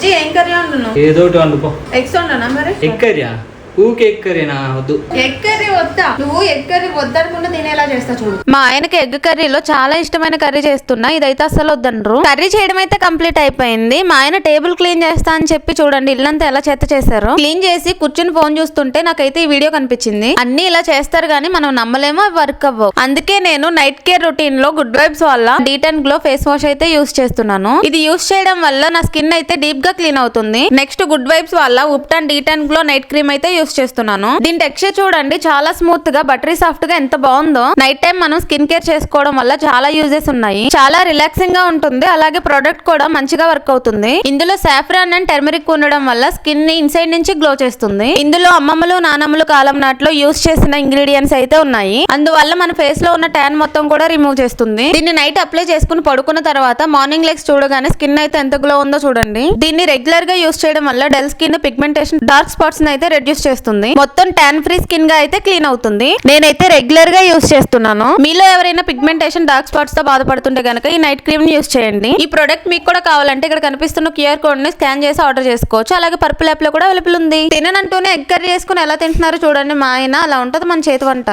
బుజ్జి ఏం కర్రీ వండును? ఏదో ఒకటి వండుకో. ఎగ్స్ వండనా మరి? ఎగ్ కర్రీయా? ఊకే ఎగ్ కర్రీనా? వద్దు. ఎగ్ కర్రీ వద్దా? నువ్వు ఎగ్ కర్రీ వద్దనుకుంటే తినేలా చేస్తా చూడు. మా ఆయనకి ఎగ్ కర్రీలో చాలా ఇష్టమైన కర్రీ చేస్తున్నా, ఇదైతే అసలు వద్దనరు. కర్రీ చేయడం అయితే కంప్లీట్ అయిపోయింది. మా ఆయన టేబుల్ క్లీన్ చేస్తా అని చెప్పి చూడండి ఇల్లంతా ఎలా చెత్త చేశారు. క్లీన్ చేసి కూర్చుని ఫోన్ చూస్తుంటే నాకైతే ఈ వీడియో కనిపించింది. అన్ని ఇలా చేస్తారు గానీ మనం నమ్మలేమో, వర్క్ అవ్వవు. అందుకే నేను నైట్ కేర్ రొటీన్ లో గుడ్ వైబ్స్ వల్ల D10 గ్లో ఫేస్ వాష్ అయితే యూస్ చేస్తున్నాను. ఇది యూస్ చేయడం వల్ల నా స్కిన్ అయితే డీప్ గా క్లీన్ అవుతుంది. నెక్స్ట్ గుడ్ వైబ్స్ వల్ల ubtan D10 glow night cream అయితే యూస్ చేస్తున్నాను. దీని టెక్స్చర్ చూడండి, చాలా స్మూత్ గా బటరీ సాఫ్ట్ గా ఎంత బాగుందో. నైట్ టైం మనం స్కిన్ కేర్ చేసుకోవడం వల్ల చాలా యూజెస్ ఉన్నాయి. చాలా రిలాక్సింగ్ గా ఉంటుంది. అలాగే ప్రొడక్ట్ కూడా మంచిగా వర్క్ అవుతుంది. ఇందులో సాఫ్రాన్ అండ్ టర్మరిక్ ఉండడం వల్ల స్కిన్ ని ఇన్సైడ్ నుంచి గ్లో చేస్తుంది. ఇందులో అమ్మమ్మలు నానమ్మలు కాలం నాట్లో యూస్ చేసిన ఇంగ్రీడియంట్స్ అయితే ఉన్నాయి. అందువల్ల మన ఫేస్ లో ఉన్న ట్యాన్ మొత్తం కూడా రిమూవ్ చేస్తుంది. దీన్ని నైట్ అప్లై చేసుకుని పడుకున్న తర్వాత మార్నింగ్ లెగ్స్ చూడగానే స్కిన్ అయితే ఎంత గ్లో ఉందో చూడండి. దీన్ని రెగ్యులర్ గా యూస్ చేయడం వల్ల dull skin, pigmentation, dark spots అయితే రెడ్యూస్ చేస్తుంది. మొత్తం ట్యాన్ ఫ్రీ స్కిన్ గా అయితే క్లీన్ అవుతుంది. నేనైతే రెగ్యులర్ గా యూస్ చేస్తున్నాను. మీలో ఎవరైనా పిగ్మెంటేషన్, డార్క్ స్పాట్స్ తో బాధపడుతుంటే గనక ఈ నైట్ క్రీమ్ ని యూస్ చేయండి. ఈ ప్రొడక్ట్ మీకు కూడా కావాలంటే ఇక్కడ కనిపిస్తున్న QR కోడ్ ని స్కాన్ చేసి ఆర్డర్ చేసుకోవచ్చు. అలాగే పర్పుల్ యాప్ లో కూడా అవైలబుల్ ఉంది. తిననంటూనే ఎగ్ కర్రీ చేసుకుని ఎలా తింటున్నారు చూడండి మా ఆయన. అలా ఉంటది మన చేతి వంట.